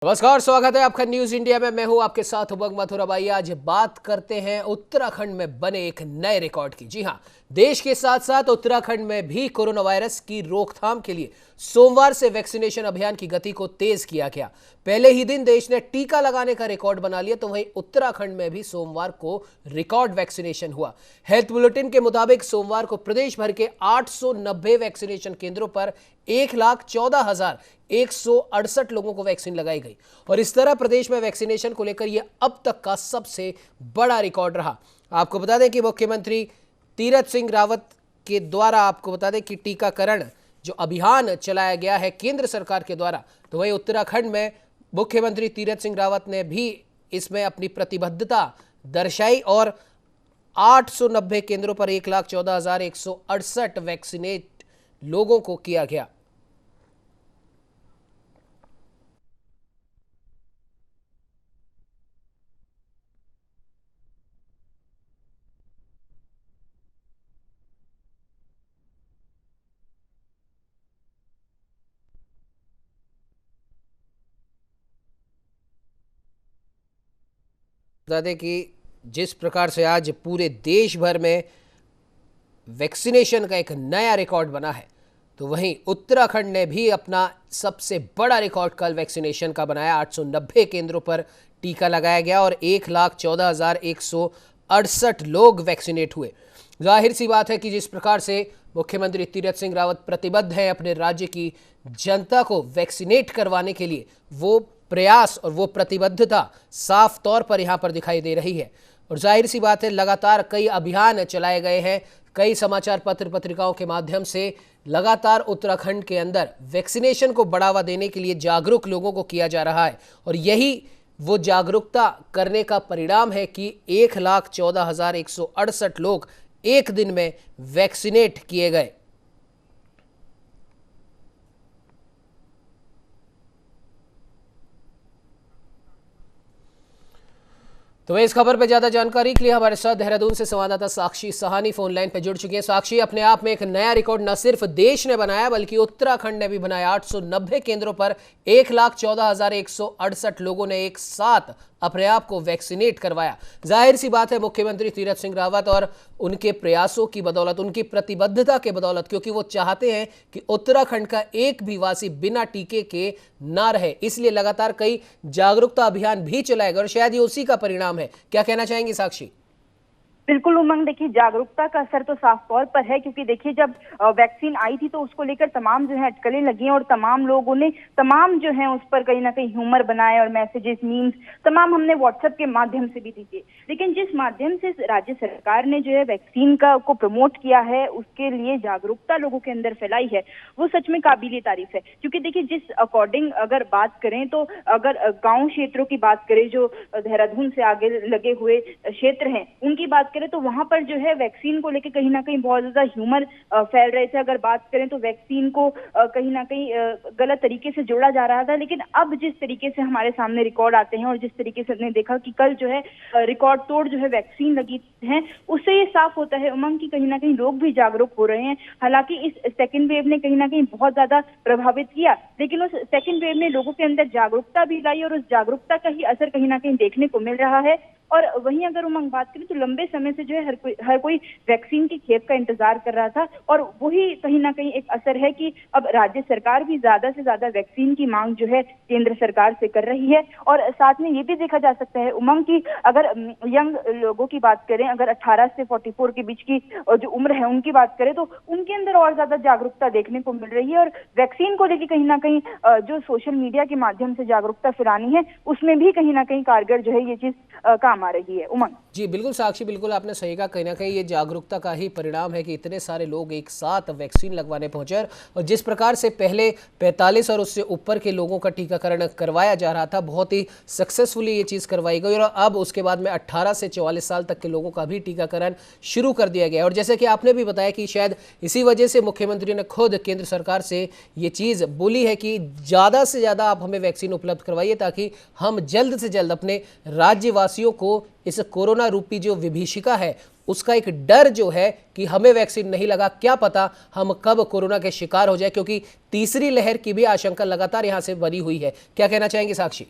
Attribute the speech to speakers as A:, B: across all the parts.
A: नमस्कार, स्वागत है आपका न्यूज इंडिया में। मैं हूं आपके साथ उमंग मथुरा भाई। आज बात करते हैं उत्तराखंड में बने एक नए रिकॉर्ड की। जी हां, देश के साथ साथ उत्तराखंड में भी कोरोना वायरस की रोकथाम के लिए सोमवार से वैक्सीनेशन अभियान की गति को तेज किया गया। पहले ही दिन देश ने टीका लगाने का रिकॉर्ड बना लिया, तो वहीं उत्तराखंड में भी सोमवार को रिकॉर्ड वैक्सीनेशन हुआ। हेल्थ बुलेटिन के मुताबिक सोमवार को प्रदेश भर के 890 वैक्सीनेशन केंद्रों पर 1,14,168 लोगों को वैक्सीन लगाई गई और इस तरह प्रदेश में वैक्सीनेशन को लेकर यह अब तक का सबसे बड़ा रिकॉर्ड रहा। आपको बता दें कि मुख्यमंत्री तीरथ सिंह रावत के द्वारा आपको बता दें कि टीकाकरण जो अभियान चलाया गया है केंद्र सरकार के द्वारा, तो वही उत्तराखंड में मुख्यमंत्री तीरथ सिंह रावत ने भी इसमें अपनी प्रतिबद्धता दर्शाई और 890 केंद्रों पर 1,14,168 वैक्सीनेट लोगों को किया गया। बता दें कि जिस प्रकार से आज पूरे देश भर में वैक्सीनेशन का एक नया रिकॉर्ड बना है, तो वहीं उत्तराखंड ने भी अपना सबसे बड़ा रिकॉर्ड कल वैक्सीनेशन का बनाया। 890 केंद्रों पर टीका लगाया गया और 1,14,168 लोग वैक्सीनेट हुए। जाहिर सी बात है कि जिस प्रकार से मुख्यमंत्री तीरथ सिंह रावत प्रतिबद्ध है अपने राज्य की जनता को वैक्सीनेट करवाने के लिए, वो प्रयास और वो प्रतिबद्धता साफ तौर पर यहां पर दिखाई दे रही है। और जाहिर सी बात है, लगातार कई अभियान चलाए गए हैं, कई समाचार पत्र पत्रिकाओं के माध्यम से लगातार उत्तराखंड के अंदर वैक्सीनेशन को बढ़ावा देने के लिए जागरूक लोगों को किया जा रहा है और यही वो जागरूकता करने का परिणाम है कि 1,14,168 लोग एक दिन में वैक्सीनेट किए गए। तो इस खबर पर ज्यादा जानकारी के लिए हमारे साथ देहरादून से संवाददाता साक्षी सहानी फोन लाइन पर जुड़ चुकी है। साक्षी, अपने आप में एक नया रिकॉर्ड न सिर्फ देश ने बनाया बल्कि उत्तराखंड ने भी बनाया। 890 केंद्रों पर 1,14,168 लोगों ने एक साथ अपने आप को वैक्सीनेट करवाया। जाहिर सी बात है, मुख्यमंत्री तीरथ सिंह रावत और उनके प्रयासों की बदौलत, उनकी प्रतिबद्धता के बदौलत, क्योंकि वो चाहते हैं कि उत्तराखंड का एक भी वासी बिना टीके के ना रहे, इसलिए लगातार कई जागरूकता अभियान भी चलाए गए और शायद ये उसी का परिणाम है। क्या कहना चाहेंगे साक्षी?
B: बिल्कुल उमंग, देखिए जागरूकता का असर तो साफ तौर पर है, क्योंकि देखिए जब वैक्सीन आई थी तो उसको लेकर तमाम जो है अटकलें लगी हैं और तमाम लोगों ने तमाम जो है उस पर कहीं ना कहीं ह्यूमर बनाए और मैसेजेस, मीम्स तमाम हमने व्हाट्सएप के माध्यम से भी दिए। लेकिन जिस माध्यम से राज्य सरकार ने जो है वैक्सीन का को प्रमोट किया है, उसके लिए जागरूकता लोगों के अंदर फैलाई है, वो सच में काबिले तारीफ है। क्योंकि देखिए जिस अकॉर्डिंग अगर बात करें तो अगर गाँव क्षेत्रों की बात करें, जो देहरादून से आगे लगे हुए क्षेत्र हैं उनकी बात करें, तो वहां पर जो है वैक्सीन को लेकर कहीं ना कहीं बहुत ज्यादा ह्यूमर फैल रहे थे। अगर बात करें तो वैक्सीन को कहीं ना कहीं गलत तरीके से जोड़ा जा रहा था। लेकिन अब जिस तरीके से हमारे सामने रिकॉर्ड आते हैं और जिस तरीके से हमने देखा कि कल जो है रिकॉर्ड तोड़ जो है वैक्सीन लगी है, उससे ये साफ होता है उमंग की कहीं ना कहीं लोग भी जागरूक हो रहे हैं। हालांकि इस सेकेंड वेव ने कहीं ना कहीं बहुत ज्यादा प्रभावित किया, लेकिन उस सेकेंड वेव ने लोगों के अंदर जागरूकता भी लाई और उस जागरूकता का ही असर कहीं ना कहीं देखने को मिल रहा है। और वहीं अगर उमंग बात करें तो लंबे समय से जो है हर कोई वैक्सीन की खेप का इंतजार कर रहा था और वही कहीं ना कहीं एक असर है कि अब राज्य सरकार भी ज्यादा से ज्यादा वैक्सीन की मांग जो है केंद्र सरकार से कर रही है। और साथ में ये भी देखा जा सकता है उमंग की अगर यंग लोगों की बात करें, अगर 18 से 44 के बीच की जो उम्र है उनकी बात करें, तो उनके अंदर और ज्यादा जागरूकता देखने को मिल रही है। और वैक्सीन को लेकर कहीं ना कहीं जो सोशल मीडिया के माध्यम से जागरूकता फैलानी है, उसमें भी कहीं ना कहीं कारगर जो है ये चीज काम आ रही है। उमंग
A: जी बिल्कुल साक्षी, बिल्कुल आपने सही कहा। कहीं ना कहीं ये जागरूकता का ही परिणाम है कि इतने सारे लोग एक साथ वैक्सीन लगवाने पहुंचे और जिस प्रकार से पहले 45 और उससे ऊपर के लोगों का टीकाकरण करवाया जा रहा था, बहुत ही सक्सेसफुली ये चीज़ करवाई गई और अब उसके बाद में 18 से 44 साल तक के लोगों का भी टीकाकरण शुरू कर दिया गया। और जैसे कि आपने भी बताया कि शायद इसी वजह से मुख्यमंत्री ने खुद केंद्र सरकार से ये चीज़ बोली है कि ज़्यादा से ज़्यादा आप हमें वैक्सीन उपलब्ध करवाइए ताकि हम जल्द से जल्द अपने राज्यवासियों को इस कोरोना रूपी जो विभीषिका है उसका एक डर जो है कि हमें वैक्सीन नहीं लगा, क्या पता हम कब कोरोना के शिकार हो जाए, क्योंकि तीसरी लहर की भी आशंका लगातार यहां से बनी हुई है। क्या कहना चाहेंगे साक्षी?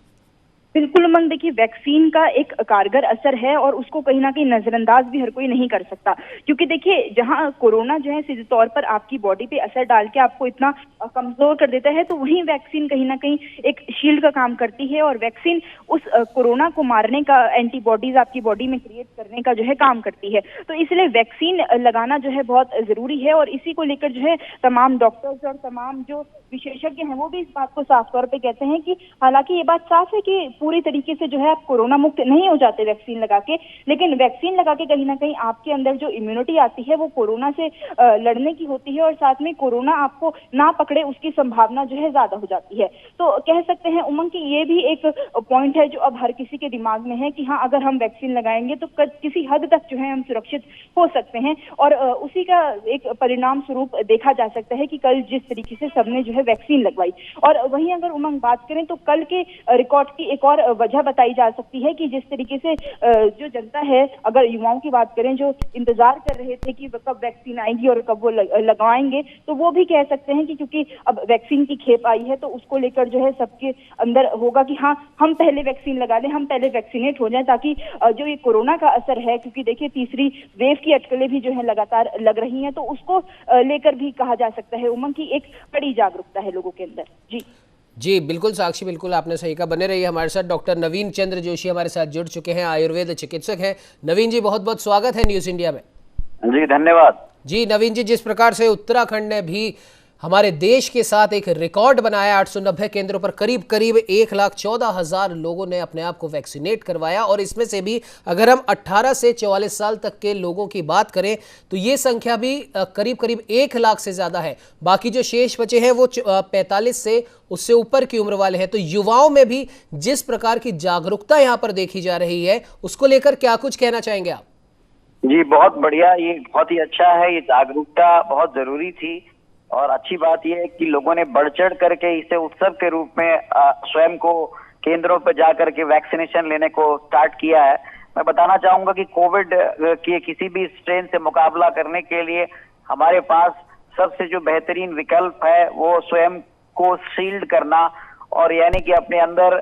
B: बिल्कुल उमंग, देखिए वैक्सीन का एक कारगर असर है और उसको कहीं ना कहीं नजरअंदाज भी हर कोई नहीं कर सकता, क्योंकि देखिए जहां कोरोना जो है सीधे तौर पर आपकी बॉडी पे असर डाल के आपको इतना कमजोर कर देता है, तो वहीं वैक्सीन कहीं ना कहीं एक शील्ड का काम करती है और वैक्सीन उस कोरोना को मारने का, एंटीबॉडीज आपकी बॉडी में क्रिएट करने का जो है काम करती है। तो इसलिए वैक्सीन लगाना जो है बहुत जरूरी है और इसी को लेकर जो है तमाम डॉक्टर्स और तमाम जो विशेषज्ञ हैं वो भी इस बात को साफ तौर पे कहते हैं कि हालांकि ये बात साफ है कि पूरी तरीके से जो है आप कोरोना मुक्त नहीं हो जाते वैक्सीन लगा के, लेकिन वैक्सीन लगा के कहीं ना कहीं आपके अंदर जो इम्यूनिटी आती है वो कोरोना से लड़ने की होती है और साथ में कोरोना आपको ना पकड़े उसकी संभावना जो है ज्यादा हो जाती है। तो कह सकते हैं उमंग कि ये भी एक पॉइंट है जो अब हर किसी के दिमाग में है कि हाँ, अगर हम वैक्सीन लगाएंगे तो किसी हद तक जो है हम सुरक्षित हो सकते हैं और उसी का एक परिणाम स्वरूप देखा जा सकता है कि कल जिस तरीके से सबने जो है वैक्सीन लगवाई। और वहीं अगर उमंग बात करें तो कल के रिकॉर्ड की एक और वजह बताई जा सकती है कि जिस तरीके से जो जनता है, अगर युवाओं की बात करें जो इंतजार कर रहे थे कि कब वैक्सीन आएगी और कब वो लगवाएंगे, तो वो भी कह सकते हैं कि क्योंकि अब वैक्सीन की खेप आई है तो उसको लेकर जो है सबके अंदर होगा कि हाँ, हम पहले वैक्सीन लगा लें, हम पहले वैक्सीनेट हो जाएं, ताकि जो ये कोरोना का असर है, क्योंकि देखिए तीसरी वेव की अटकलें भी जो है लगातार लग रही हैं, तो उसको लेकर भी कहा जा सकता है उमंग की एक बड़ी जागरूकता है लोगों के अंदर।
A: जी बिल्कुल साक्षी, बिल्कुल आपने सही कहा। बने रहिए हमारे साथ। डॉक्टर नवीन चंद्र जोशी हमारे साथ जुड़ चुके हैं, आयुर्वेद चिकित्सक हैं। नवीन जी, बहुत बहुत स्वागत है न्यूज इंडिया में।
C: जी धन्यवाद।
A: जी नवीन जी, जिस प्रकार से उत्तराखंड ने भी हमारे देश के साथ एक रिकॉर्ड बनाया, 890 केंद्रों पर करीब करीब 1,14,000 लोगों ने अपने आप को वैक्सीनेट करवाया और इसमें से भी अगर हम 18 से 44 साल तक के लोगों की बात करें तो ये संख्या भी करीब करीब 1 लाख से ज्यादा है। बाकी जो शेष बचे हैं वो 45 से उससे ऊपर की उम्र वाले हैं। तो युवाओं में भी जिस प्रकार की जागरूकता यहाँ पर देखी जा रही है, उसको लेकर क्या कुछ कहना चाहेंगे आप?
C: जी बहुत बढ़िया, ये बहुत ही अच्छा है। ये जागरूकता बहुत जरूरी थी और अच्छी बात यह है कि लोगों ने बढ़ चढ़ करके इसे उत्सव के रूप में स्वयं को केंद्रों पर जाकर के वैक्सीनेशन लेने को स्टार्ट किया है। मैं बताना चाहूंगा कि कोविड के किसी भी स्ट्रेन से मुकाबला करने के लिए हमारे पास सबसे जो बेहतरीन विकल्प है वो स्वयं को शील्ड करना और यानी कि अपने अंदर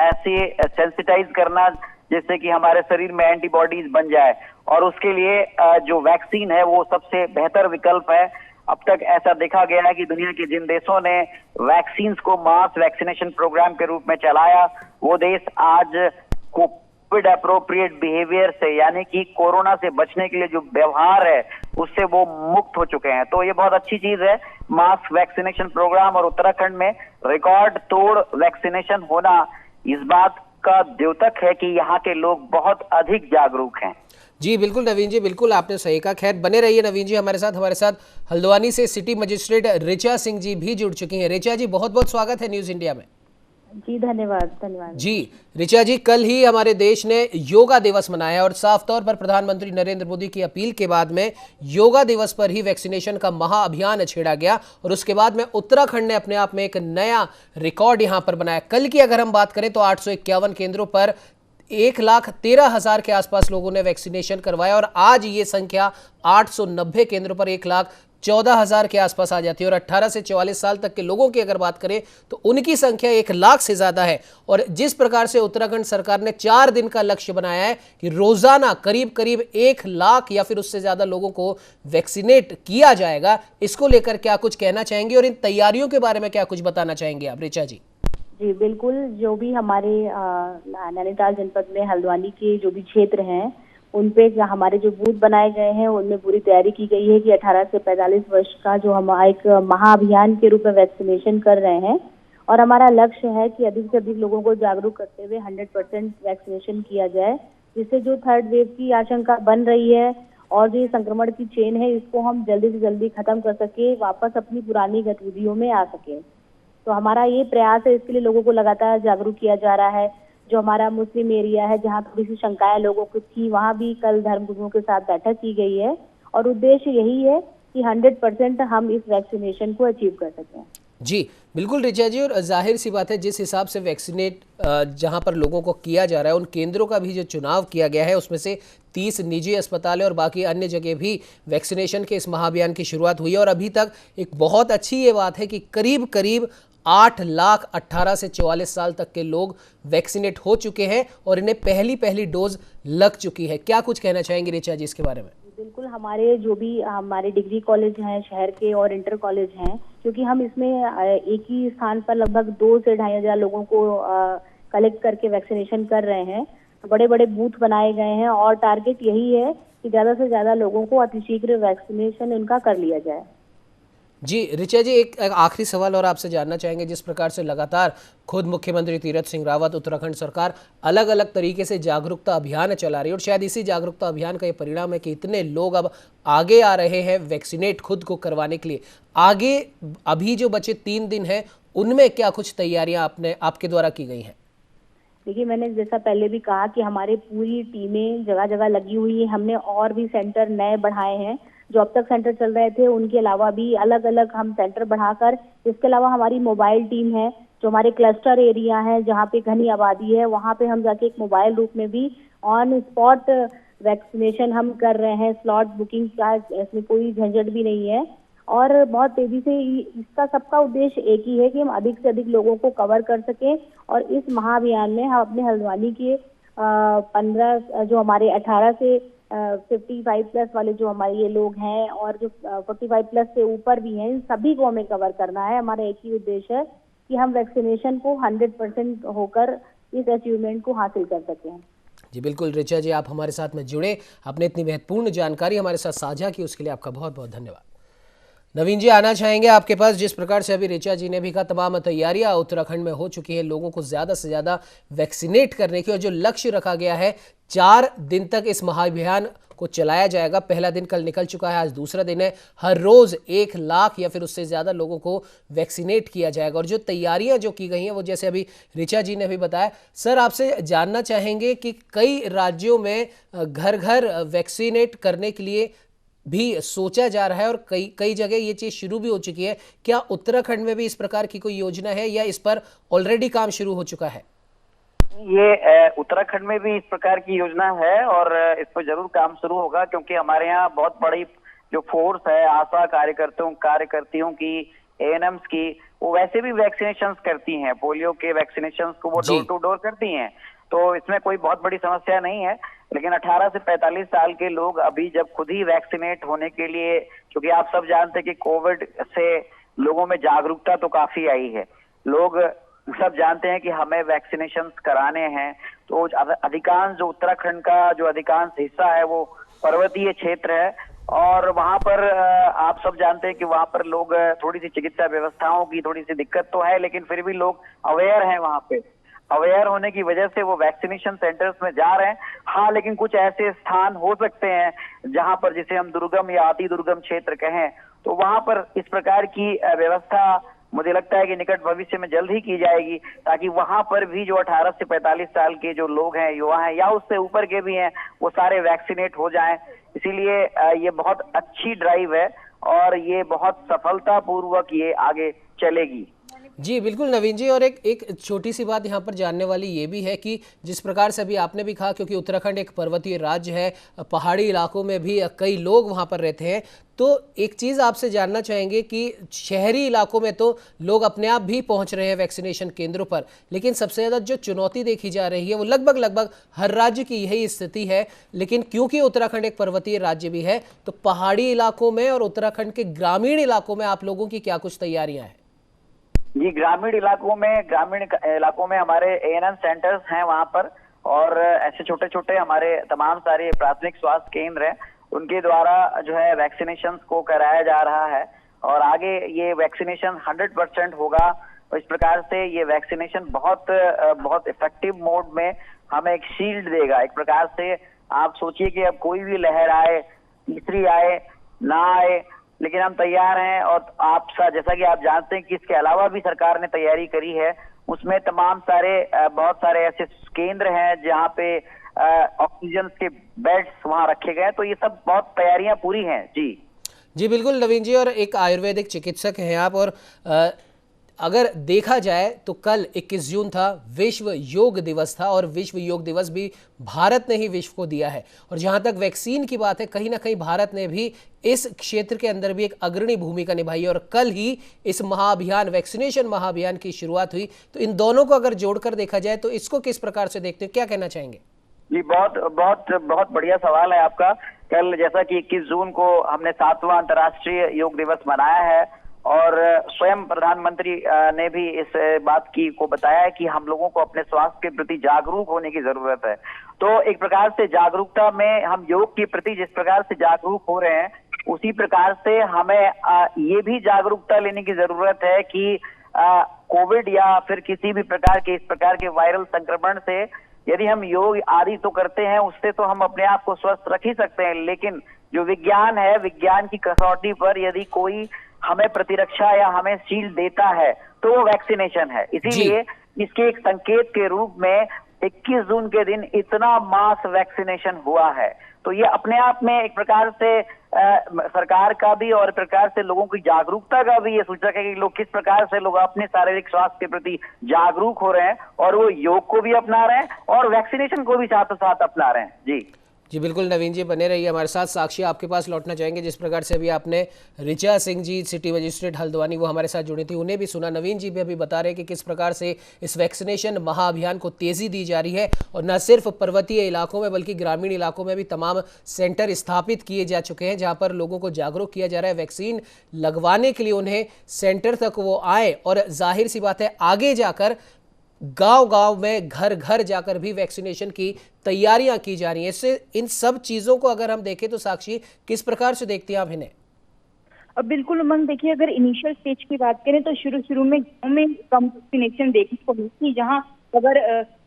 C: ऐसे सेंसिटाइज करना जिससे कि हमारे शरीर में एंटीबॉडीज बन जाए, और उसके लिए जो वैक्सीन है वो सबसे बेहतर विकल्प है। अब तक ऐसा देखा गया है कि दुनिया के जिन देशों ने वैक्सीन को मास वैक्सीनेशन प्रोग्राम के रूप में चलाया, वो देश आज कोविड अप्रोप्रिएट बिहेवियर से यानी कि कोरोना से बचने के लिए जो व्यवहार है उससे वो मुक्त हो चुके हैं। तो ये बहुत अच्छी चीज है मास वैक्सीनेशन प्रोग्राम, और उत्तराखंड में रिकॉर्ड तोड़ वैक्सीनेशन होना इस बात का द्योतक है कि यहाँ के लोग बहुत अधिक जागरूक हैं।
A: जी बिल्कुल नवीन जी, बिल्कुल आपने सही कहा। खैर बने रहिए नवीन जी हमारे साथ हल्द्वानी से सिटी मजिस्ट्रेट ऋचा सिंह जी भी जुड़ चुकी हैं। ऋचा जी, बहुत बहुत स्वागत है न्यूज इंडिया में।
D: जी धन्यवाद।
A: जी ऋचा जी, कल ही हमारे देश ने योगा दिवस मनाया और साफ तौर पर प्रधानमंत्री नरेंद्र मोदी की अपील के बाद में योगा दिवस पर ही वैक्सीनेशन का महाअभियान छेड़ा गया और उसके बाद में उत्तराखंड ने अपने आप में एक नया रिकॉर्ड यहां पर बनाया। कल की अगर हम बात करें तो 851 केंद्रों पर 1,13,000 के आसपास लोगों ने वैक्सीनेशन करवाया और आज ये संख्या 890 केंद्रों पर 1,14,000 के आसपास आ जाती है। और 18 से 44 साल तक के लोगों की अगर बात करें तो उनकी संख्या 1 लाख से ज्यादा है। और जिस प्रकार से उत्तराखंड सरकार ने 4 दिन का लक्ष्य बनाया है कि रोजाना करीब करीब 1 लाख या फिर उससे ज्यादा लोगों को वैक्सीनेट किया जाएगा, इसको लेकर क्या कुछ कहना चाहेंगे और इन तैयारियों के बारे में क्या कुछ बताना चाहेंगे आप ऋचा जी?
D: जी बिल्कुल, जो भी हमारे नैनीताल जनपद में हल्द्वानी के जो भी क्षेत्र हैं उन पे हमारे जो बूथ बनाए गए हैं उनमें पूरी तैयारी की गई है कि 18 से 45 वर्ष का जो हम एक महाअभियान के रूप में वैक्सीनेशन कर रहे हैं और हमारा लक्ष्य है कि अधिक से अधिक लोगों को जागरूक करते हुए 100% वैक्सीनेशन किया जाए, जिससे जो थर्ड वेव की आशंका बन रही है और जो संक्रमण की चेन है इसको हम जल्दी से जल्दी खत्म कर सके, वापस अपनी पुरानी गतिविधियों में आ सके। तो हमारा ये प्रयास है, इसके लिए लोगों को लगातार जागरूक किया जा रहा है। जो हमारा मुस्लिम एरिया है जहाँ थोड़ी सी शंकाएं लोगों को थी, वहाँ भी कल धर्मगुरुओं के साथ बैठक की गई है और उद्देश्य यही है कि 100% हम इस वैक्सीनेशन को अचीव कर सकें।
A: जी, बिल्कुल ऋचा जी, और ज़ाहिर सी बात है जिस हिसाब से वैक्सीनेट जहां पर लोगों को किया जा रहा है, उन केंद्रों का भी जो चुनाव किया गया है उसमें से 30 निजी अस्पताल और बाकी अन्य जगह भी वैक्सीनेशन के इस महाअभियान की शुरुआत हुई है। और अभी तक एक बहुत अच्छी ये बात है कि करीब करीब 8 लाख 18 से 44 साल तक के लोग वैक्सीनेट हो चुके हैं और इन्हें पहली पहली डोज लग चुकी है। क्या कुछ कहना चाहेंगे ऋचा जी इसके बारे में?
D: बिल्कुल, हमारे जो भी हमारे डिग्री कॉलेज हैं शहर के और इंटर कॉलेज हैं, क्योंकि हम इसमें एक ही स्थान पर लगभग 2 से 2,500 लोगों को कलेक्ट करके वैक्सीनेशन कर रहे हैं। तो बड़े बड़े बूथ बनाए गए हैं और टारगेट यही है कि ज्यादा से ज्यादा लोगों को अतिशीघ्र वैक्सीनेशन उनका कर लिया जाए।
A: जी ऋचा जी, एक आखिरी सवाल और आपसे जानना चाहेंगे, जिस प्रकार से लगातार खुद मुख्यमंत्री तीरथ सिंह रावत, उत्तराखंड सरकार अलग अलग तरीके से जागरूकता अभियान चला रही है और शायद इसी जागरूकता अभियान का ये परिणाम है कि इतने लोग अब आगे आ रहे हैं वैक्सीनेट खुद को करवाने के लिए। आगे अभी जो बचे 3 दिन हैं उनमें क्या कुछ तैयारियां आपके द्वारा की गई हैं?
D: देखिए, मैंने जैसा पहले भी कहा कि हमारी पूरी टीमें जगह जगह लगी हुई है। हमने और भी सेंटर नए बढ़ाए हैं। जो अब तक सेंटर चल रहे थे उनके अलावा भी अलग अलग हम सेंटर बढ़ाकर, इसके अलावा हमारी मोबाइल टीम है, जो हमारे क्लस्टर एरिया है जहाँ पे घनी आबादी है, वहाँ पे हम जाके एक मोबाइल रूप में भी ऑन स्पॉट वैक्सीनेशन हम कर रहे हैं। स्लॉट बुकिंग का इसमें कोई झंझट भी नहीं है और बहुत तेजी से इसका सबका उद्देश्य एक ही है कि हम अधिक से अधिक लोगों को कवर कर सकें। और इस महाअभियान में हम अपने हल्द्वानी के 15 जो हमारे 18 से 55 प्लस वाले जो हमारे ये लोग हैं और जो 45 प्लस से ऊपर भी हैं, इन सभी को हमें कवर करना है। हमारा एक ही उद्देश्य है कि हम वैक्सीनेशन को 100% होकर इस अचीवमेंट को हासिल कर सकें।
A: जी बिल्कुल ऋचा जी, आप हमारे साथ में जुड़े, आपने इतनी महत्वपूर्ण जानकारी हमारे साथ साझा की, उसके लिए आपका बहुत बहुत धन्यवाद। नवीन जी, आना चाहेंगे आपके पास। जिस प्रकार से अभी ऋचा जी ने भी कहा, तमाम तैयारियां उत्तराखंड में हो चुकी है लोगों को ज़्यादा से ज़्यादा वैक्सीनेट करने की, और जो लक्ष्य रखा गया है 4 दिन तक इस महाअभियान को चलाया जाएगा। पहला दिन कल निकल चुका है, आज दूसरा दिन है। हर रोज़ 1 लाख या फिर उससे ज़्यादा लोगों को वैक्सीनेट किया जाएगा। और जो तैयारियां जो की गई हैं वो जैसे अभी ऋचा जी ने भी बताया। सर, आपसे जानना चाहेंगे कि कई राज्यों में घर घर वैक्सीनेट करने के लिए भी सोचा जा रहा है और कई जगह ये चीज़ शुरू भी हो चुकी है। क्या उत्तराखंड में भी इस प्रकार की कोई योजना है या इस पर ऑलरेडी काम शुरू हो चुका है?
C: ये उत्तराखंड में भी इस प्रकार की योजना है और इस पर जरूर काम शुरू होगा, क्योंकि हमारे यहाँ बहुत बड़ी जो फोर्स है आशा कार्यकर्तियों की, एएनएम्स की, वो वैसे भी वैक्सीनेशन करती हैं। पोलियो के वैक्सीनेशन को वो डोर टू डोर करती हैं, तो इसमें कोई बहुत बड़ी समस्या नहीं है। लेकिन 18 से 45 साल के लोग अभी जब खुद ही वैक्सीनेट होने के लिए, क्योंकि आप सब जानते हैं कि कोविड से लोगों में जागरूकता तो काफी आई है, लोग सब जानते हैं कि हमें वैक्सीनेशन कराने हैं। तो अधिकांश जो उत्तराखंड का जो अधिकांश हिस्सा है वो पर्वतीय क्षेत्र है और वहां पर आप सब जानते हैं कि वहां पर लोग थोड़ी सी चिकित्सा व्यवस्थाओं की थोड़ी सी दिक्कत तो है, लेकिन फिर भी लोग अवेयर हैं। वहां पे अवेयर होने की वजह से वो वैक्सीनेशन सेंटर्स में जा रहे हैं। हाँ, लेकिन कुछ ऐसे स्थान हो सकते हैं जहां पर, जिसे हम दुर्गम या अति दुर्गम क्षेत्र कहें, तो वहां पर इस प्रकार की व्यवस्था मुझे लगता है कि निकट भविष्य में जल्द ही की जाएगी, ताकि वहां पर भी जो 18 से 45 साल के जो लोग हैं, युवा हैं या उससे ऊपर के भी हैं, वो सारे वैक्सीनेट हो जाएं। इसीलिए ये बहुत अच्छी ड्राइव है और ये बहुत सफलतापूर्वक ये आगे चलेगी।
A: जी बिल्कुल नवीन जी, और एक छोटी सी बात यहाँ पर जानने वाली ये भी है कि जिस प्रकार से अभी आपने भी कहा, क्योंकि उत्तराखंड एक पर्वतीय राज्य है, पहाड़ी इलाकों में भी कई लोग वहाँ पर रहते हैं, तो एक चीज़ आपसे जानना चाहेंगे कि शहरी इलाकों में तो लोग अपने आप भी पहुँच रहे हैं वैक्सीनेशन केंद्रों पर, लेकिन सबसे ज़्यादा जो चुनौती देखी जा रही है वो लगभग हर राज्य की यही स्थिति है। लेकिन क्योंकि उत्तराखंड एक पर्वतीय राज्य भी है, तो पहाड़ी इलाकों में और उत्तराखंड के ग्रामीण इलाकों में आप लोगों की क्या कुछ तैयारियाँ हैं?
C: जी, ग्रामीण इलाकों में हमारे एएनएम सेंटर्स हैं वहां पर, और ऐसे छोटे छोटे हमारे तमाम सारे प्राथमिक स्वास्थ्य केंद्र हैं, उनके द्वारा जो है वैक्सीनेशन को कराया जा रहा है और आगे ये वैक्सीनेशन 100% होगा। और इस प्रकार से ये वैक्सीनेशन बहुत इफेक्टिव मोड में हमें एक शील्ड देगा। एक प्रकार से आप सोचिए कि अब कोई भी लहर आए, तीसरी आए, ना आए, लेकिन हम तैयार हैं। और जैसा कि आप जानते हैं कि इसके अलावा भी सरकार ने तैयारी करी है, उसमें बहुत सारे ऐसे केंद्र हैं जहाँ पे ऑक्सीजन के बेड्स वहां रखे गए, तो ये सब बहुत तैयारियां पूरी हैं। जी
A: बिल्कुल नवीन जी, और एक आयुर्वेदिक चिकित्सक हैं आप, और अगर देखा जाए तो कल 21 जून था, विश्व योग दिवस था और विश्व योग दिवस भी भारत ने ही विश्व को दिया है। और जहां तक वैक्सीन की बात है, कहीं ना कहीं भारत ने भी इस क्षेत्र के अंदर भी एक अग्रणी भूमिका निभाई है और कल ही इस महाअभियान, वैक्सीनेशन महाअभियान की शुरुआत हुई। तो इन दोनों को अगर जोड़कर देखा जाए तो इसको किस प्रकार से देखते हैं, क्या कहना चाहेंगे?
C: जी, बहुत बहुत बहुत बढ़िया सवाल है आपका। कल जैसा कि 21 जून को हमने 7वां अंतर्राष्ट्रीय योग दिवस मनाया है और स्वयं प्रधानमंत्री ने भी इस बात को बताया है कि हम लोगों को अपने स्वास्थ्य के प्रति जागरूक होने की जरूरत है। तो एक प्रकार से जागरूकता में हम योग के प्रति जिस प्रकार से जागरूक हो रहे हैं, उसी प्रकार से हमें ये भी जागरूकता लेने की जरूरत है कि कोविड या फिर किसी भी प्रकार के इस प्रकार के वायरल संक्रमण से यदि हम योग आदि तो करते हैं, उससे तो हम अपने आप को स्वस्थ रख ही सकते हैं, लेकिन जो विज्ञान है, विज्ञान की कसौटी पर यदि कोई हमें प्रतिरक्षा या हमें शील्ड देता है तो वो वैक्सीनेशन है। इसीलिए इसके एक संकेत के रूप में 21 जून के दिन इतना मास वैक्सीनेशन हुआ है। तो ये अपने आप में एक प्रकार से सरकार का भी और एक प्रकार से लोगों की जागरूकता का भी ये सूचक है कि लोग किस प्रकार से लोग अपने शारीरिक स्वास्थ्य के प्रति जागरूक हो रहे हैं और वो योग को भी अपना रहे हैं और वैक्सीनेशन को भी साथ साथ अपना रहे हैं।
A: जी बिल्कुल नवीन जी, बने रहिए हमारे साथ। साक्षी, आपके पास लौटना चाहेंगे। जिस प्रकार से अभी आपने ऋचा सिंह जी, सिटी मजिस्ट्रेट हल्द्वानी, वो हमारे साथ जुड़ी थी, उन्हें भी सुना। नवीन जी भी अभी बता रहे हैं कि किस प्रकार से इस वैक्सीनेशन महाअभियान को तेजी दी जा रही है और न सिर्फ पर्वतीय इलाकों में बल्कि ग्रामीण इलाकों में भी तमाम सेंटर स्थापित किए जा चुके हैं जहाँ पर लोगों को जागरूक किया जा रहा है। वैक्सीन लगवाने के लिए उन्हें सेंटर तक वो आए और जाहिर सी बात है आगे जाकर गांव-गांव में, घर-घर जाकर भी वैक्सीनेशन की तैयारियां की जा रही हैं। इससे इन सब चीजों को अगर हम देखें तो साक्षी, किस प्रकार से देखती हैं आप इन्हें?
B: अब बिल्कुल उमंग, देखिए अगर इनिशियल स्टेज की बात करें तो शुरू में गाँव में कम वैक्सीनेशन देखने को मिलती, जहाँ अगर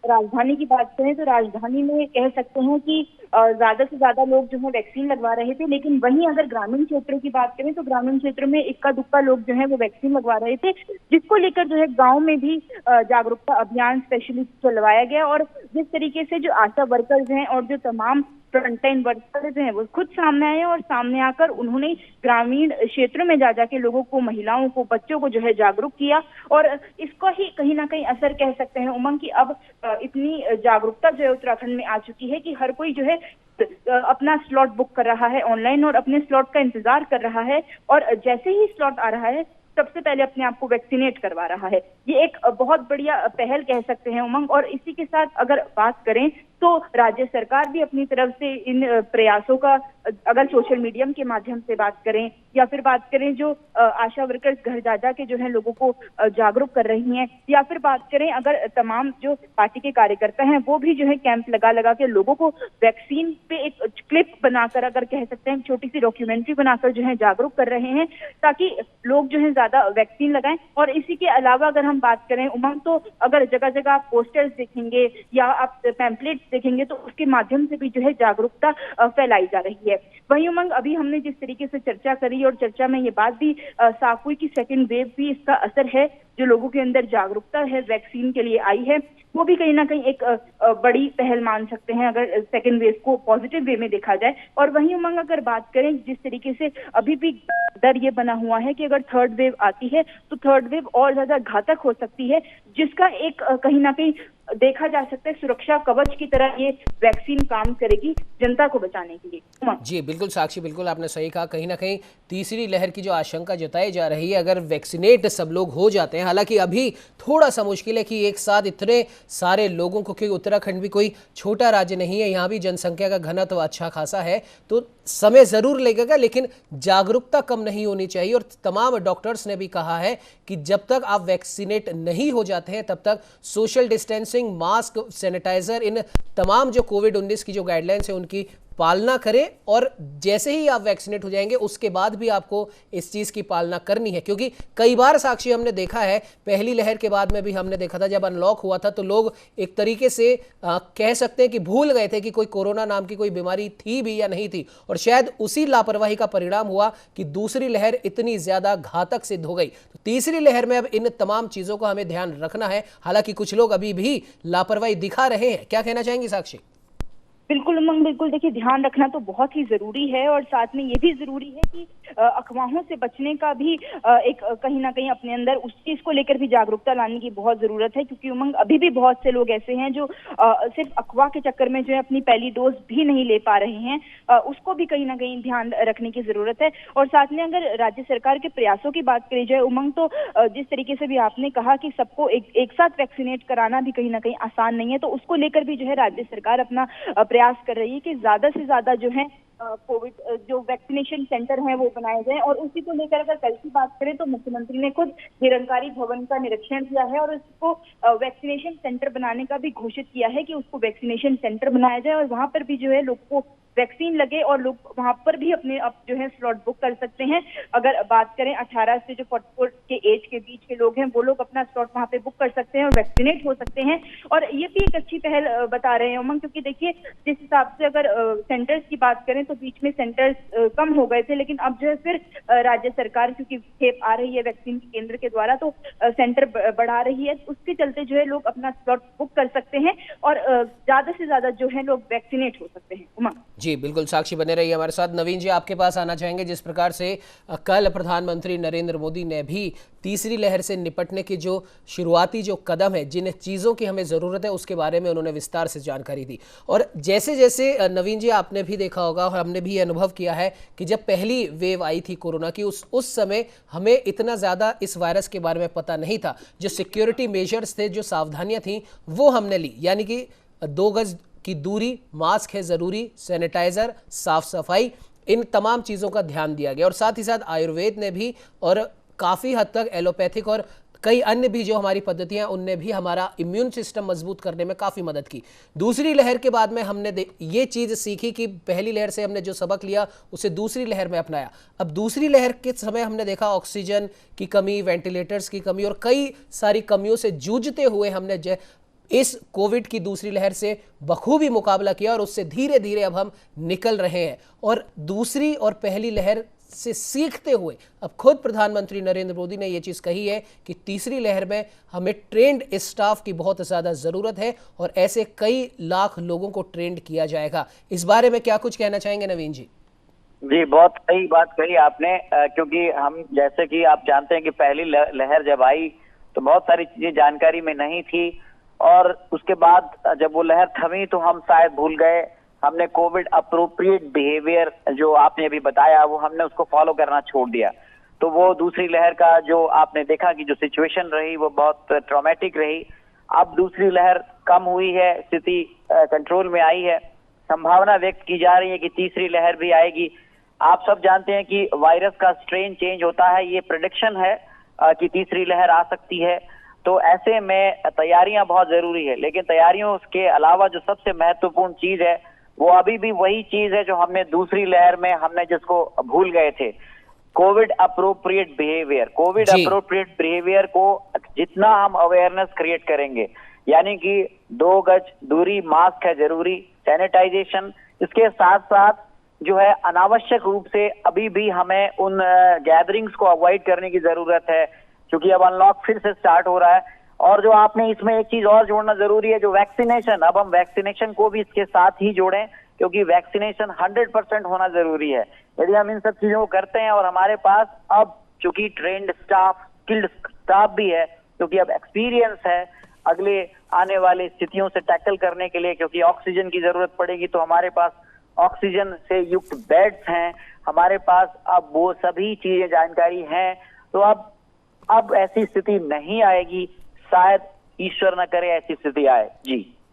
B: राजधानी की बात करें तो राजधानी में कह सकते हैं कि ज्यादा से ज्यादा लोग जो है वैक्सीन लगवा रहे थे, लेकिन वहीं अगर ग्रामीण क्षेत्रों की बात करें तो ग्रामीण क्षेत्र में इक्का दुक्का लोग जो है वो वैक्सीन लगवा रहे थे, जिसको लेकर जो है गांव में भी जागरूकता अभियान स्पेशली चलवाया गया। और जिस तरीके से जो आशा वर्कर्स हैं और जो तमाम फ्रंटलाइन वर्कर्स हैं वो खुद सामने आए और सामने आकर उन्होंने ग्रामीण क्षेत्रों में जा जाके लोगों को, महिलाओं को, बच्चों को जो है जागरूक किया। और इसका ही कहीं ना कहीं असर कह सकते हैं उमंग की अब इतनी जागरूकता जो है उत्तराखंड में आ चुकी है कि हर कोई जो है अपना स्लॉट बुक कर रहा है ऑनलाइन और अपने स्लॉट का इंतजार कर रहा है और जैसे ही स्लॉट आ रहा है सबसे पहले अपने आप को वैक्सीनेट करवा रहा है। ये एक बहुत बढ़िया पहल कह सकते हैं उमंग। और इसी के साथ अगर बात करें तो राज्य सरकार भी अपनी तरफ से इन प्रयासों का, अगर सोशल मीडिया के माध्यम से बात करें या फिर बात करें जो आशा वर्कर्स घर जा जा के जो है लोगों को जागरूक कर रही हैं, या फिर बात करें अगर तमाम जो पार्टी के कार्यकर्ता हैं वो भी जो है कैंप लगा लगा के लोगों को वैक्सीन पे एक क्लिप बनाकर, अगर कह सकते हैं छोटी सी डॉक्यूमेंट्री बनाकर जो है जागरूक कर रहे हैं ताकि लोग जो है ज्यादा वैक्सीन लगाएं। और इसी के अलावा अगर हम बात करें उमंग तो अगर जगह जगह आप पोस्टर्स देखेंगे या आप पैम्पलेट्स देखेंगे तो उसके माध्यम से भी जो है जागरूकता फैलाई जा रही है। वहीं उमंग, अभी हमने जिस तरीके से चर्चा करी और चर्चा में ये बात भी साफ हुई कि सेकंड वेव भी इसका असर है, जो लोगों के अंदर जागरूकता है वैक्सीन के लिए आई है, वो भी कहीं ना कहीं एक बड़ी पहल मान सकते हैं अगर सेकंड वेव को पॉजिटिव वे में देखा जाए। और वहीं उमंग, अगर बात करें जिस तरीके से अभी भी डर ये बना हुआ है कि अगर थर्ड वेव आती है तो थर्ड वेव और ज्यादा घातक हो सकती है, जिसका एक कहीं ना कहीं देखा जा सकता है सुरक्षा कवच की तरह ये वैक्सीन काम करेगी जनता को बचाने के लिए।
A: जी बिल्कुल साक्षी, बिल्कुल आपने सही कहा। कहीं ना कहीं तीसरी लहर की जो आशंका जताई जा रही है, अगर वैक्सीनेट सब लोग हो जाते हैं, हालांकि अभी थोड़ा सा मुश्किल है कि एक साथ इतने सारे लोगों को, क्योंकि उत्तराखंड भी कोई छोटा राज्य नहीं है, यहाँ भी जनसंख्या का घनत्व अच्छा खासा है, तो समय जरूर लगेगा, लेकिन जागरूकता कम नहीं होनी चाहिए। और तमाम डॉक्टर्स ने भी कहा है कि जब तक आप वैक्सीनेट नहीं हो जाते हैं तब तक सोशल डिस्टेंसिंग, मास्क, सैनिटाइजर, इन तमाम जो कोविड-19 की जो गाइडलाइंस है उनकी पालना करें। और जैसे ही आप वैक्सीनेट हो जाएंगे उसके बाद भी आपको इस चीज की पालना करनी है, क्योंकि कई बार साक्षी हमने देखा है, पहली लहर के बाद में भी हमने देखा था, जब अनलॉक हुआ था तो लोग एक तरीके से कह सकते हैं कि भूल गए थे कि कोई कोरोना नाम की कोई बीमारी थी भी या नहीं थी, और शायद उसी लापरवाही का परिणाम हुआ कि दूसरी लहर इतनी ज्यादा घातक सिद्ध हो गई। तो तीसरी लहर में अब इन तमाम चीजों का हमें ध्यान रखना है, हालांकि कुछ लोग अभी भी लापरवाही दिखा रहे हैं। क्या कहना चाहेंगे साक्षी?
B: बिल्कुल उमंग, बिल्कुल देखिए ध्यान रखना तो बहुत ही जरूरी है और साथ में ये भी जरूरी है कि अफवाहों से बचने का भी एक कहीं ना कहीं अपने अंदर उस चीज को लेकर भी जागरूकता लाने की बहुत जरूरत है, क्योंकि उमंग अभी भी बहुत से लोग ऐसे हैं जो सिर्फ अफवाह के चक्कर में जो है अपनी पहली डोज भी नहीं ले पा रहे हैं। उसको भी कहीं ना कहीं ध्यान रखने की जरूरत है। और साथ में अगर राज्य सरकार के प्रयासों की बात करी जाए उमंग, तो जिस तरीके से भी आपने कहा कि सबको एक साथ वैक्सीनेट कराना भी कहीं ना कहीं आसान नहीं है, तो उसको लेकर भी जो है राज्य सरकार अपना प्रयास कर रही है कि ज्यादा से ज्यादा जो है कोविड जो वैक्सीनेशन सेंटर हैं वो बनाए जाएं। और उसी को लेकर अगर कल की बात करें तो मुख्यमंत्री ने खुद निरंकारी भवन का निरीक्षण किया है और उसको वैक्सीनेशन सेंटर बनाने का भी घोषित किया है कि उसको वैक्सीनेशन सेंटर बनाया जाए और वहां पर भी जो है लोग को वैक्सीन लगे और लोग वहां पर भी अपने जो है स्लॉट बुक कर सकते हैं। अगर बात करें 18 से जो 44 के एज के बीच के लोग हैं वो लोग अपना स्लॉट वहां पे बुक कर सकते हैं और वैक्सीनेट हो सकते हैं। और ये भी एक अच्छी पहल बता रहे हैं उमंग, क्योंकि देखिए जिस हिसाब से अगर सेंटर्स की बात करें तो बीच में सेंटर्स कम हो गए थे, लेकिन अब जो है फिर राज्य सरकार क्योंकि खेप आ रही है वैक्सीन केंद्र के द्वारा तो सेंटर बढ़ा रही है, उसके चलते जो है लोग अपना स्लॉट बुक कर सकते हैं और ज्यादा से ज्यादा जो है लोग वैक्सीनेट हो सकते हैं। उमंग
A: जी बिल्कुल, साक्षी बने रहिए हमारे साथ। नवीन जी, आपके पास आना चाहेंगे। जिस प्रकार से कल प्रधानमंत्री नरेंद्र मोदी ने भी तीसरी लहर से निपटने की जो शुरुआती जो कदम है, जिन चीज़ों की हमें ज़रूरत है उसके बारे में उन्होंने विस्तार से जानकारी दी। और जैसे जैसे नवीन जी आपने भी देखा होगा और हमने भी अनुभव किया है कि जब पहली वेव आई थी कोरोना की उस समय हमें इतना ज़्यादा इस वायरस के बारे में पता नहीं था। जो सिक्योरिटी मेजर्स थे, जो सावधानियाँ थीं वो हमने ली, यानी कि 2 गज की दूरी, मास्क है ज़रूरी, सैनिटाइज़र, साफ सफाई, इन तमाम चीज़ों का ध्यान दिया गया। और साथ ही साथ आयुर्वेद ने भी और काफ़ी हद तक एलोपैथिक और कई अन्य भी जो हमारी पद्धतियां उनने भी हमारा इम्यून सिस्टम मजबूत करने में काफ़ी मदद की। दूसरी लहर के बाद में हमने ये चीज़ सीखी कि पहली लहर से हमने जो सबक लिया उसे दूसरी लहर में अपनाया। अब दूसरी लहर के समय हमने देखा ऑक्सीजन की कमी, वेंटिलेटर्स की कमी और कई सारी कमियों से जूझते हुए हमने इस कोविड की दूसरी लहर से बखूबी मुकाबला किया और उससे धीरे धीरे अब हम निकल रहे हैं। और दूसरी और पहली लहर से सीखते हुए अब खुद प्रधानमंत्री नरेंद्र मोदी ने यह चीज़ कही है कि तीसरी लहर में हमें ट्रेंड स्टाफ की बहुत ज़्यादा ज़रूरत है और ऐसे कई लाख लोगों को ट्रेंड किया जाएगा। इस बारे में क्या कुछ कहना चाहेंगे नवीन जी?
C: जी, बहुत सही बात कही आपने, क्योंकि हम जैसे कि आप जानते हैं कि पहली लहर जब आई तो बहुत सारी चीजें जानकारी में नहीं थी और उसके बाद जब वो लहर थमी तो हम शायद भूल गए। हमने कोविड अप्रोप्रिएट बिहेवियर जो आपने अभी बताया वो हमने उसको फॉलो करना छोड़ दिया। तो वो दूसरी लहर का जो आपने देखा कि जो सिचुएशन रही वो बहुत ट्रॉमेटिक रही। अब दूसरी लहर कम हुई है, स्थिति कंट्रोल में आई है, संभावना व्यक्त की जा रही है कि तीसरी लहर भी आएगी। आप सब जानते हैं कि वायरस का स्ट्रेन चेंज होता है, ये प्रेडिक्शन है कि तीसरी लहर आ सकती है। तो ऐसे में तैयारियां बहुत जरूरी है, लेकिन तैयारियों के अलावा जो सबसे महत्वपूर्ण चीज है वो अभी भी वही चीज है जो हमने दूसरी लहर में हमने जिसको भूल गए थे, Covid appropriate behaviour. Covid appropriate behaviour को जितना हम अवेयरनेस क्रिएट करेंगे, यानी कि 2 गज दूरी, मास्क है जरूरी, सैनिटाइजेशन, इसके साथ साथ जो है अनावश्यक रूप से अभी भी हमें उन गैदरिंग्स को अवॉइड करने की जरूरत है, क्योंकि अब अनलॉक फिर से स्टार्ट हो रहा है। और जो आपने इसमें एक चीज और जोड़ना जरूरी है, जो वैक्सीनेशन, अब हम वैक्सीनेशन को भी इसके साथ ही जोड़ें, क्योंकि वैक्सीनेशन 100% होना जरूरी है। यदि हम इन सब चीजों को करते हैं और हमारे पास अब चूंकि ट्रेंड स्टाफ, स्किल्ड स्टाफ भी है, क्योंकि अब एक्सपीरियंस है अगले आने वाली स्थितियों से टैकल करने के लिए, क्योंकि ऑक्सीजन की जरूरत पड़ेगी, तो हमारे पास ऑक्सीजन से युक्त बेड्स हैं, हमारे पास अब वो सभी चीजें जानकारी हैं। तो अब ऐसी स्थिति नहीं आएगी, शायद ईश्वर न करे ऐसी स्थिति आए।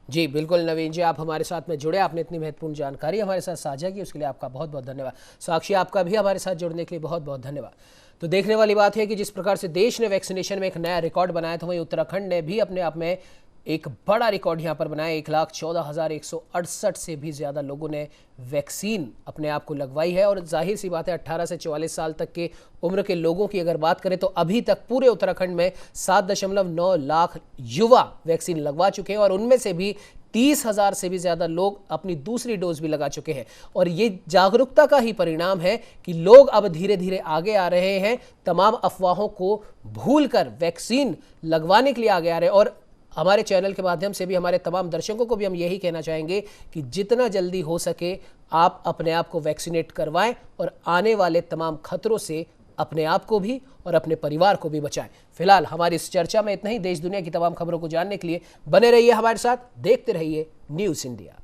C: जी
A: बिल्कुल नवीन जी, आप हमारे साथ में जुड़े, आपने इतनी महत्वपूर्ण जानकारी हमारे साथ साझा की, उसके लिए आपका बहुत बहुत धन्यवाद। साक्षी, आपका भी हमारे साथ जुड़ने के लिए बहुत बहुत धन्यवाद। तो देखने वाली बात है कि जिस प्रकार से देश ने वैक्सीनेशन में एक नया रिकॉर्ड बनाया था, वहीं उत्तराखंड ने भी अपने आप में एक बड़ा रिकॉर्ड यहाँ पर बनाया। 1,14,168 से भी ज़्यादा लोगों ने वैक्सीन अपने आप को लगवाई है। और जाहिर सी बात है 18 से 44 साल तक के उम्र के लोगों की अगर बात करें तो अभी तक पूरे उत्तराखंड में 7.9 लाख युवा वैक्सीन लगवा चुके हैं और उनमें से भी 30,000 से भी ज़्यादा लोग अपनी दूसरी डोज भी लगा चुके हैं। और ये जागरूकता का ही परिणाम है कि लोग अब धीरे धीरे आगे आ रहे हैं, तमाम अफवाहों को भूलकर वैक्सीन लगवाने के लिए आगे आ रहे हैं। और हमारे चैनल के माध्यम से भी हमारे तमाम दर्शकों को भी हम यही कहना चाहेंगे कि जितना जल्दी हो सके आप अपने आप को वैक्सीनेट करवाएं और आने वाले तमाम खतरों से अपने आप को भी और अपने परिवार को भी बचाएं। फिलहाल हमारी इस चर्चा में इतना ही। देश दुनिया की तमाम खबरों को जानने के लिए बने रहिए हमारे साथ, देखते रहिए न्यूज़ इंडिया।